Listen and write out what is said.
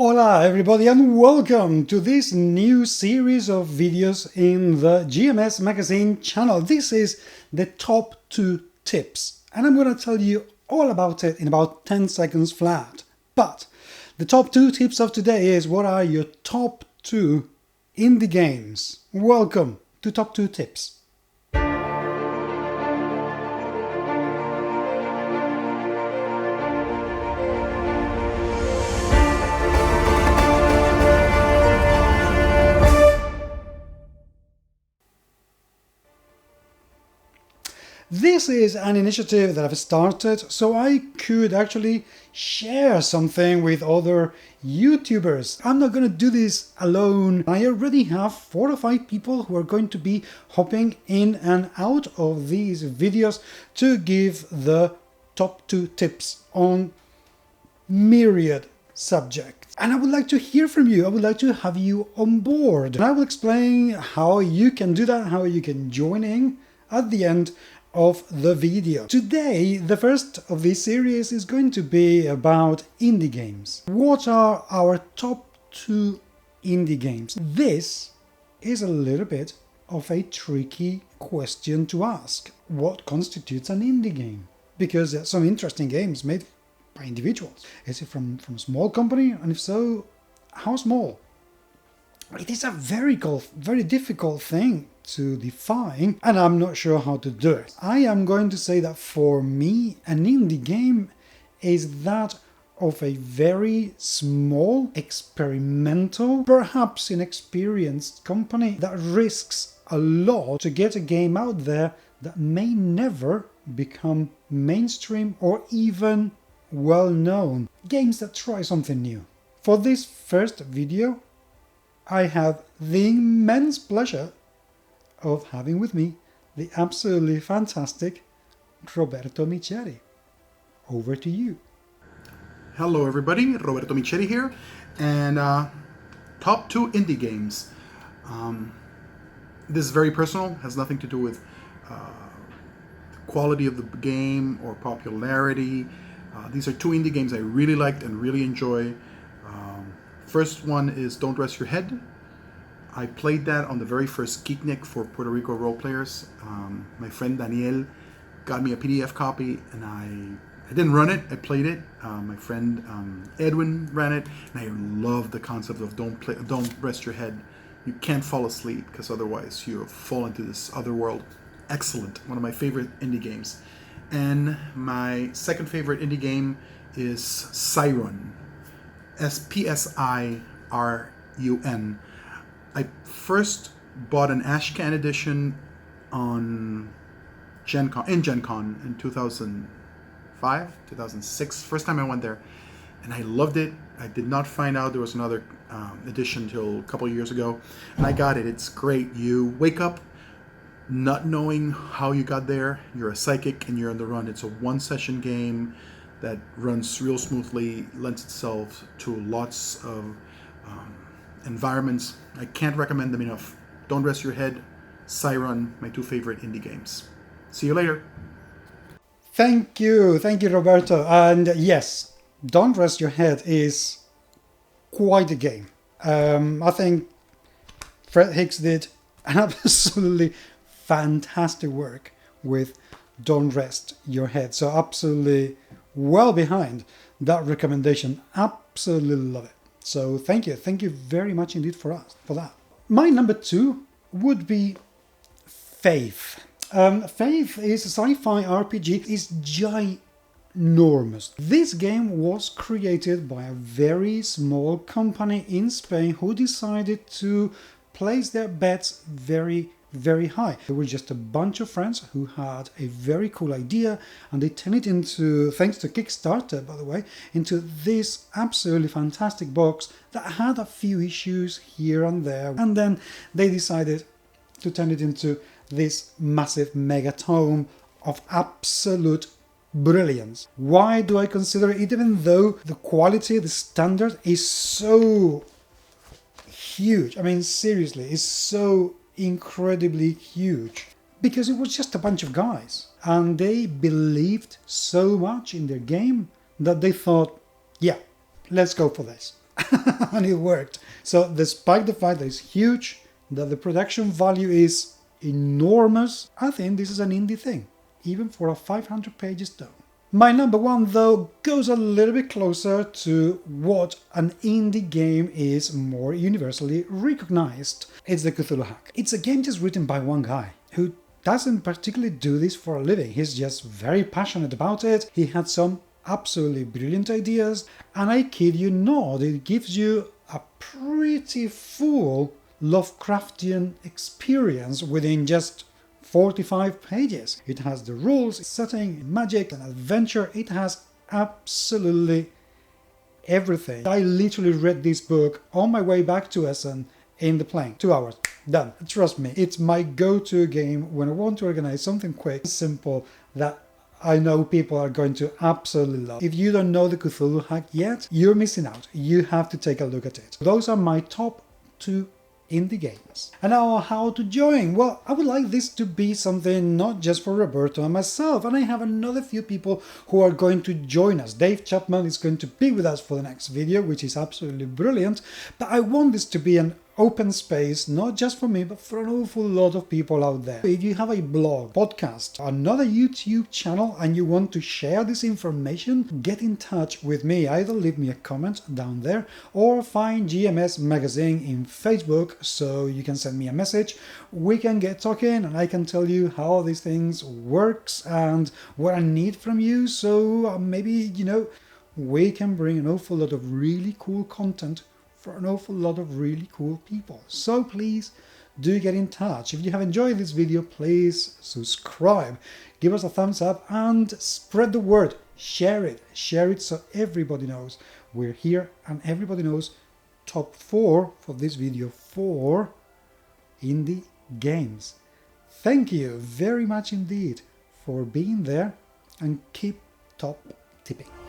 Hola everybody and welcome to this new series of videos in the GMS Magazine channel. This is the top 2 tips and I'm going to tell you all about it in about 10 seconds flat. But the top 2 tips of today is what are your top 2 indie games. Welcome to top 2 tips. This is an initiative that I've started so I could actually share something with other YouTubers. I'm not going to do this alone. I already have 4 or 5 people who are going to be hopping in and out of these videos to give the top 2 tips on myriad subjects. And I would like to hear from you. I would like to have you on board. And I will explain how you can do that, how you can join in at the end of the video. Today, the first of this series is going to be about indie games. What are our top 2 indie games? This is a little bit of a tricky question to ask. What constitutes an indie game? Because there are some interesting games made by individuals. Is it from a small company? And if so, how small? It is a very difficult thing to define, and I'm not sure how to do it. I am going to say that for me, an indie game is that of a very small, experimental, perhaps inexperienced company that risks a lot to get a game out there that may never become mainstream or even well-known. Games that try something new. For this first video, I have the immense pleasure of having with me the absolutely fantastic Roberto Micheri. Over to you. Hello everybody, Roberto Micheri here, and top 2 indie games. This is very personal, has nothing to do with quality of the game or popularity. These are 2 indie games I really liked and really enjoy. First one is Don't Rest Your Head. I played that on the very first Geeknik for Puerto Rico role players. My friend Daniel got me a PDF copy, and I didn't run it. I played it. My friend Edwin ran it, and I loved the concept of don't rest your head. You can't fall asleep because otherwise you fall into this other world. Excellent. One of my favorite indie games. And my second favorite indie game is Spirun. Spsirun. I first bought an Ashcan edition on Gen Con in 2005, 2006, first time I went there, and I loved it. I did not find out there was another edition till a couple of years ago, and I got it. It's great. You wake up not knowing how you got there. You're a psychic and you're on the run. It's a 1-session game that runs real smoothly, lends itself to lots of environments. I can't recommend them enough. Don't Rest Your Head, Spirun, my 2 favorite indie games. See you later. Thank you, Roberto. And yes, Don't Rest Your Head is quite a game. I think Fred Hicks did an absolutely fantastic work with Don't Rest Your Head. So absolutely well behind that recommendation. Absolutely love it. So thank you very much indeed for that. My number 2 would be Faith. Faith is a sci-fi RPG. It's ginormous. This game was created by a very small company in Spain who decided to place their bets very high. There were just a bunch of friends who had a very cool idea, and they turned it into, thanks to Kickstarter by the way, into this absolutely fantastic box that had a few issues here and there, and then they decided to turn it into this massive mega tome of absolute brilliance. Why do I consider it, even though the quality, the standard is so huge? I mean, seriously, it's so incredibly huge, because it was just a bunch of guys and they believed so much in their game that they thought, yeah, let's go for this. and it worked. So despite the fact that it's huge, that the production value is enormous, I think this is an indie thing, even for a 500 pages tome. My number one, though, goes a little bit closer to what an indie game is more universally recognized. It's the Cthulhu Hack. It's a game just written by one guy who doesn't particularly do this for a living. He's just very passionate about it. He had some absolutely brilliant ideas, and I kid you not, it gives you a pretty full Lovecraftian experience within just 45 pages. It has the rules, setting, magic, and adventure. It has absolutely everything. I literally read this book on my way back to Essen in the plane. 2 hours. Done. Trust me, it's my go-to game when I want to organize something quick, simple, that I know people are going to absolutely love. If you don't know the Cthulhu Hack yet, you're missing out. You have to take a look at it. Those are my top 2 indie games. And now, how to join? Well, I would like this to be something not just for Roberto and myself, and I have another few people who are going to join us. Dave Chapman is going to be with us for the next video, which is absolutely brilliant, but I want this to be an open space, not just for me, but for an awful lot of people out there. If you have a blog, podcast, another YouTube channel, and you want to share this information, get in touch with me. Either leave me a comment down there or find GMS Magazine in Facebook so you can send me a message. We can get talking and I can tell you how these things works and what I need from you. So maybe, you know, we can bring an awful lot of really cool content for an awful lot of really cool people. So please do get in touch. If you have enjoyed this video, please subscribe, give us a thumbs up, and spread the word. Share it so everybody knows we're here and everybody knows top 4 for this video for indie games. Thank you very much indeed for being there, and keep top tipping.